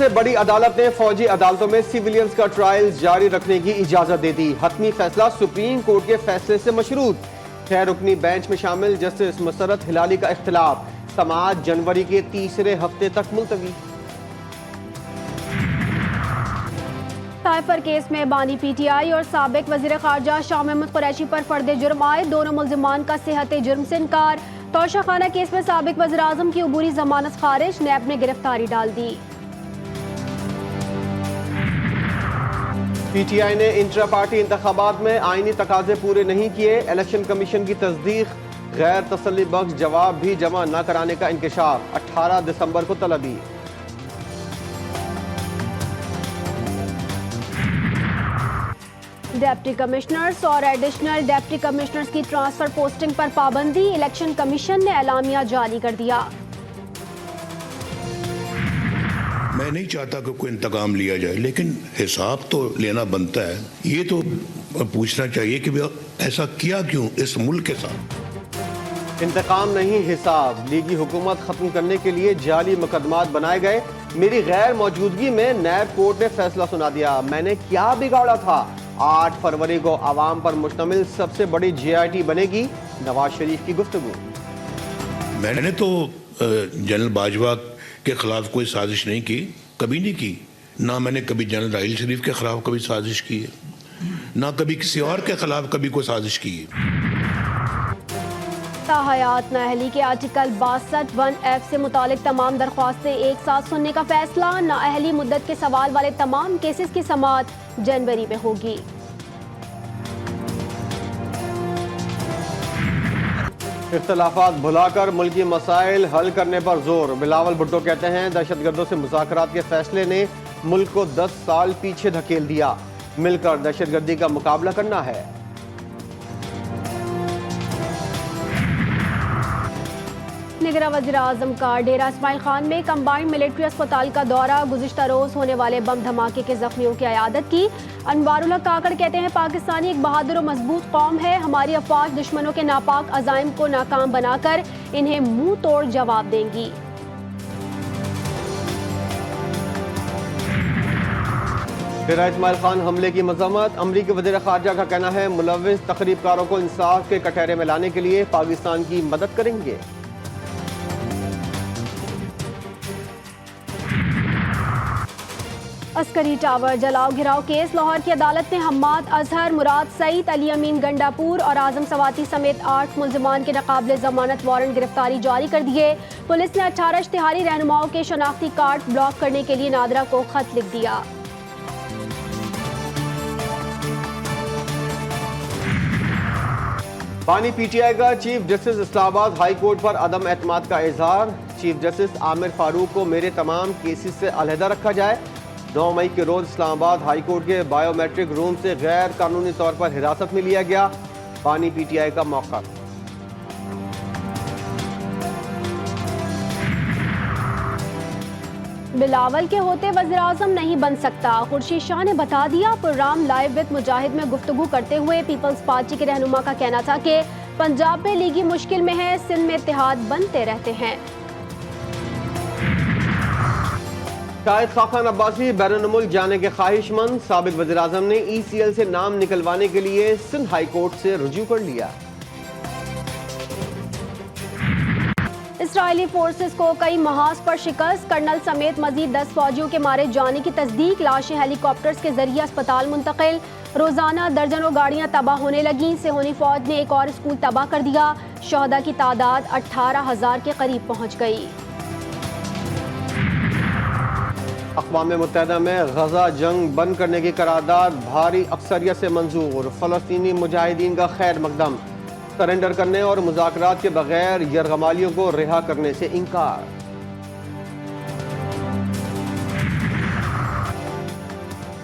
सबसे बड़ी अदालत ने फौजी अदालतों में सिविलियंस का ट्रायल जारी रखने की इजाजत दे दी। हतमी फैसला सुप्रीम कोर्ट के फैसले से मशरूत। 6 रुकनी बेंच में शामिल जस्टिस मुसरत हिलाली का इख्तिलाफ, समाअत जनवरी के तीसरे हफ्ते तक मुलतवी। साइफर केस में बानी PTI और साबिक वजीर खारजा शाह महमूद कुरैशी पर फर्द जुर्म आए। दोनों मुल्जिमान का सेहत जुर्म से इनकार। तोशाखाना केस में साबिक वज़ीर आज़म की अबूरी जमानत खारिज, नैब ने गिरफ्तारी डाल दी। PTI ने इंट्रा पार्टी इंतखाबात में आईनी तकाजे पूरे नहीं किए। इलेक्शन कमीशन की तस्दीक, गैर तसल्ली बख्श जवाब भी जमा न कराने का इंकशाफ। 18 दिसंबर को तलबी। डिप्टी कमिश्नर्स और एडिशनल डिप्टी कमिश्नर्स की ट्रांसफर पोस्टिंग पर पाबंदी, इलेक्शन कमीशन ने एलामिया जारी कर दिया। मैं नहीं चाहता कि कोई इंतकाम लिया जाए, लेकिन हिसाब तो लेना बनता है। ये तो पूछना चाहिए कि ऐसा किया क्यों इस मुल्क के साथ। इंतकाम नहीं हिसाब। लीगी हुकूमत खत्म करने के लिए जाली मुकदमात बनाए गए। मेरी गैर मौजूदगी में नैब कोर्ट ने फैसला सुना दिया। मैंने क्या बिगाड़ा था। 8 फरवरी को आवाम पर मुश्तमिल सबसे बड़ी JIT बनेगी, नवाज शरीफ की गुफ्तगू। मैंने तो जनरल बाजवा के खिलाफ कोई साजिश नहीं की, कभी नहीं की। ना मैंने कभी जनरल राहिल शरीफ के खिलाफ कभी साजिश की है, ना कभी किसी और के खिलाफ कभी कोई साजिश की है। ताहयात नाअहली के आर्टिकल 62(1)F से मुतालिक तमाम दरख्वास्तें एक साथ सुनने का फैसला। नाअहली मुद्दत के सवाल वाले तमाम केसेस की समाअत जनवरी में होगी। इख्तलाफात भुलाकर मुल्की मसाइल हल करने पर जोर। बिलावल भुट्टो कहते हैं दहशतगर्दों से मुज़ाकरात के फैसले ने मुल्क को 10 साल पीछे धकेल दिया। मिलकर दहशतगर्दी का मुकाबला करना है। निगरां वज़ीर आज़म का डेरा इस्माइल खान में कंबाइंड मिलिट्री अस्पताल का दौरा। गुज़िश्ता रोज होने वाले बम धमाके के जख्मियों की अयादत की। अनवारुल्लाह काकड़ कहते हैं पाकिस्तानी एक बहादुर और मजबूत कौम है। हमारी अफवाज दुश्मनों के नापाक अज़ाइम को नाकाम बनाकर इन्हें मुंह तोड़ जवाब देंगी। डेरा इस्माइल खान हमले की मजम्मत। अमरीकी वज़ीर खारजा का कहना है मुलव्विस तकरीबकारों को इंसाफ के कटहरे में लाने के लिए पाकिस्तान की मदद करेंगे। अस्करी टावर जलाओ घिराव केस। लाहौर की अदालत ने हम्माद अजहर, मुराद सईद, अली अमीन गंडापुर और आजम सवाती समेत 8 मुल्जिमान के नाकाबिले जमानत वारंट गिरफ्तारी जारी कर दिए। पुलिस ने 18 इश्तिहारी रहनुमाओं के शनाख्ती कार्ड ब्लॉक करने के लिए नादरा को खत लिख दिया। बानी PTI का chief justice Islamabad high court पर अदम एतमाद का इजहार। चीफ जस्टिस आमिर फारूक को मेरे तमाम केसेस से अलहदा रखा जाए। 9 मई के रोज इस्लामाबाद हाई कोर्ट के बायोमेट्रिक रूम से गैर कानूनी तौर पर हिरासत में लिया गया। बानी PTI का मौका। बिलावल के होते वज़ीर आज़म नहीं बन सकता, खुर्शीद शाह ने बता दिया। प्रोग्राम लाइव विद मुजाहिद में गुफ्तगू करते हुए पीपल्स पार्टी के रहनुमा का कहना था कि पंजाब में लीगी मुश्किल में है, सिंध में इत्तेहाद बनते रहते हैं। शाहिद खाखान अब्बासी बैरून मुल्क जाने के ख्वाहिशमंद। साबिक वज़ीर आज़म ने ECL से नाम निकलवाने के लिए सिंध हाई कोर्ट से रुजू कर लिया। इसराइली फोर्सेस को कई महाज पर शिकस्त। कर्नल समेत मजीद 10 फौजियों के मारे जाने की तस्दीक। लाशें हेलीकॉप्टर्स के जरिए अस्पताल मुंतकिल। रोजाना दर्जनों गाड़ियां तबाह होने लगी। सेहोनी फौज ने एक और स्कूल तबाह कर दिया। शहदा की तादाद 18,000 के करीब पहुंच गई। अक़वाम मुत्तहिदा में गजा जंग बंद करने की करारदाद भारी अक्सरियत से मंजूर। फ़लस्तीनी मुजाहिदीन का खैर मकदम। सरेंडर करने और मुज़ाकरात के बगैर यरगमालियों को रिहा करने से इनकार।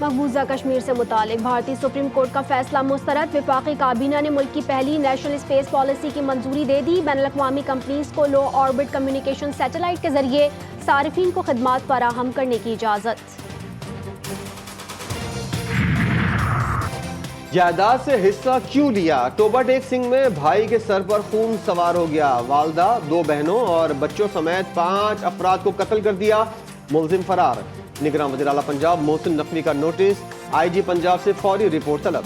मकबूजा कश्मीर से मुतालिक भारतीय सुप्रीम कोर्ट का फैसला मुस्तरद। विफाकी काबीना ने मुल्क की पहली नेशनल स्पेस पॉलिसी की मंजूरी दे दी। बैनुल-अक़वामी कंपनीज को लो ऑर्बिट कम्युनिकेशन सैटेलाइट के जरिए सारिफीन को खिदमात फराहम करने की इजाज़त। जायदाद से हिस्सा क्यों लिया। टोबा टेक सिंह में भाई के सर पर खून सवार हो गया। वालदा, 2 बहनों और बच्चों समेत 5 अफराद को कत्ल कर दिया। मुलजिम फरार। निगरान वज़ीर आला पंजाब मोहसिन नकवी का नोटिस, IG पंजाब से फौरी रिपोर्ट तलब।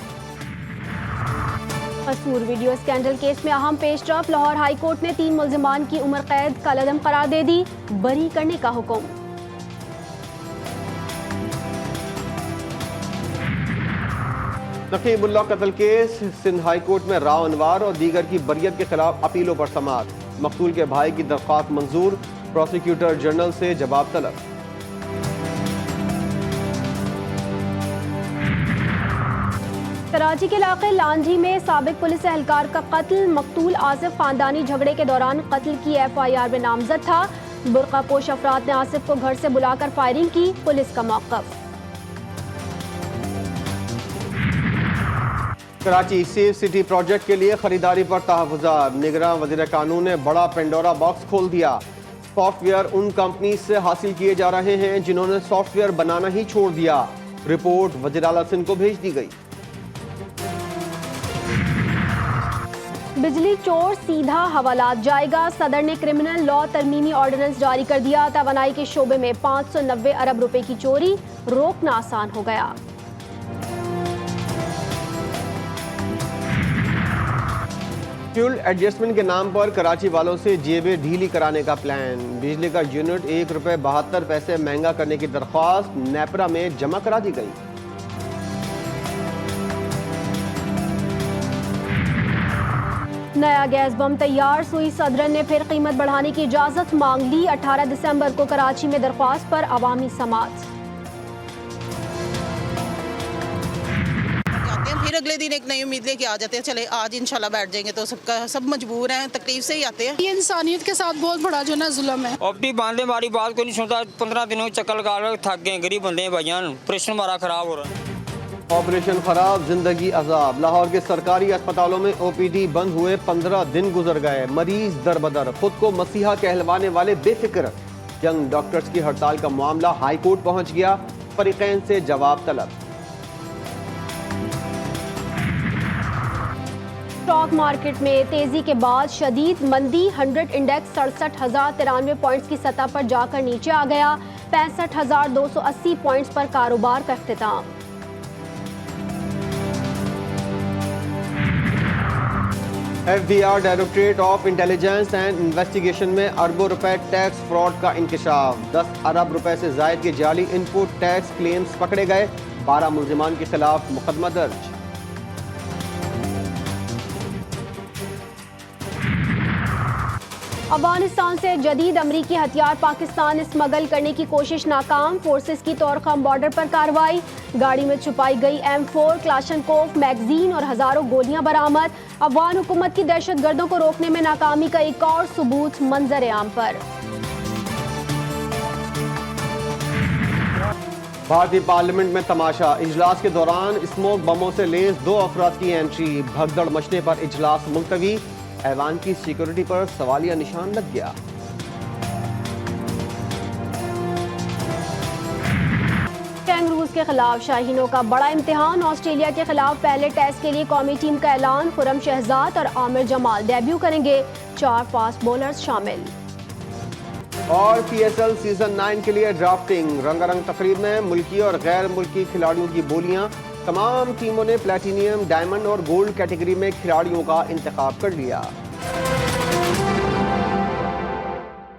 कसूर वीडियो स्कैंडल केस में अहम पेशरफ, लाहौर हाई कोर्ट ने 3 मुल्जिमान की उम्र कैद कलअदम करार दे दी, बरी करने का हुक्म। नकीबुल्लाह कत्ल केस, सिंध हाई कोर्ट में राव अनवार और दीगर की बरियत के खिलाफ अपीलों पर समाअत, मकतूल के भाई की दरख्वास्त मंजूर, प्रोसिक्यूटर जनरल से जवाब तलब। कराची के इलाके लांजी में साबिक पुलिस एहलकार का कत्ल, मकतूल आसिफ खानदानी झगड़े के दौरान कत्ल की FIR में नामजद था। बुर्कापोश अफराद ने आसिफ को घर से बुलाकर फायरिंग की, पुलिस का मौक़िफ़। कराची सेफ सिटी प्रोजेक्ट के लिए खरीदारी पर तहफ़्फ़ुज़ात, निगरान वज़ीर कानून ने बड़ा पेंडोरा बॉक्स खोल दिया। सॉफ्टवेयर उन कंपनी से हासिल किए जा रहे हैं जिन्होंने सॉफ्टवेयर बनाना ही छोड़ दिया। रिपोर्ट वज़ीर आला सिंध को भेज दी गई। बिजली चोर सीधा हवालात जाएगा, सदर ने क्रिमिनल लॉ तरमीमी ऑर्डिनेंस जारी कर दिया। तवानाई के शोबे में 590 अरब रुपए की चोरी रोकना आसान हो गया। फ्यूल एडजस्टमेंट के नाम पर कराची वालों से जेबें ढीली कराने का प्लान, बिजली का यूनिट ₹1.72 महंगा करने की दरख्वास्त नेपरा में जमा करा दी गई। नया गैस बम तैयार, सुई सदरन ने फिर कीमत बढ़ाने की इजाजत मांग ली। 18 दिसंबर को कराची में दरख्वास्त पर अवामी समाअत। फिर अगले दिन एक नई उम्मीद लेके आ जाते हैं, चले आज इंशाल्लाह बैठ जाएंगे, तो सब मजबूर हैं, तकलीफ से ही आते हैं। ये इंसानियत के साथ बहुत बड़ा जो ना जुल्म है। अपनी बांधे हमारी बात को नहीं सुनता, 15 दिनों चक्कर लगा कर थक गए, गरीब बंदे हैं भाईजान, ऑपरेशन हमारा खराब हो रहा है। ऑपरेशन खराब, जिंदगी अजाब। लाहौर के सरकारी अस्पतालों में OPD बंद हुए 15 दिन गुजर गए, मरीज दरबदर, खुद को मसीहा कहलवाने वाले बेफिक्र। यंग डॉक्टर्स की हड़ताल का मामला हाई कोर्ट पहुंच गया, फरीकैन से जवाब तलब। स्टॉक मार्केट में तेजी के बाद शदीद मंदी, 100 इंडेक्स 67,093 पॉइंट्स की सतह पर जाकर नीचे आ गया। 65,280 पॉइंट्स पर कारोबार का इख्तिताम। FBR directorate of intelligence and investigation में अरबों रुपए टैक्स फ्रॉड का इंकशाफ, 10 अरब रुपए से जायद के जाली इनपुट टैक्स क्लेम्स पकड़े गए, 12 मुल्जिमान के खिलाफ मुकदमा दर्ज। अफगानिस्तान से जदीद अमरीकी हथियार पाकिस्तान स्मगल करने की कोशिश नाकाम, फोर्सेस की तोरखम बॉर्डर पर कार्रवाई, गाड़ी में छुपाई गई M4 क्लाशनकोफ मैगजीन और हजारों गोलियां बरामद। अफगान हुकूमत की दहशतगर्दों को रोकने में नाकामी का एक और सबूत मंजर आम पर। भारतीय पार्लियामेंट में तमाशा, इजलास के दौरान स्मोक बमों से लेस 2 अफराद की एंट्री, भगदड़ मचने पर इजलास मुलतवी, ऐवान की सिक्योरिटी पर सवालिया निशान लग गया। कैंगरूज के खिलाफ शाहीनों का बड़ा इम्तिहान, ऑस्ट्रेलिया के खिलाफ पहले टेस्ट के लिए कौमी टीम का ऐलान, खुरम शहजाद और आमिर जमाल डेब्यू करेंगे, 4 फास्ट बॉलर्स शामिल। और PSL सीजन 9 के लिए ड्राफ्टिंग, रंगारंग तकरीब में मुल्की और गैर मुल्की खिलाड़ियों की बोलियां, तमाम टीमों ने प्लेटिनियम, डायमंड और गोल्ड कैटेगरी में खिलाड़ियों का इंतखाब कर लिया।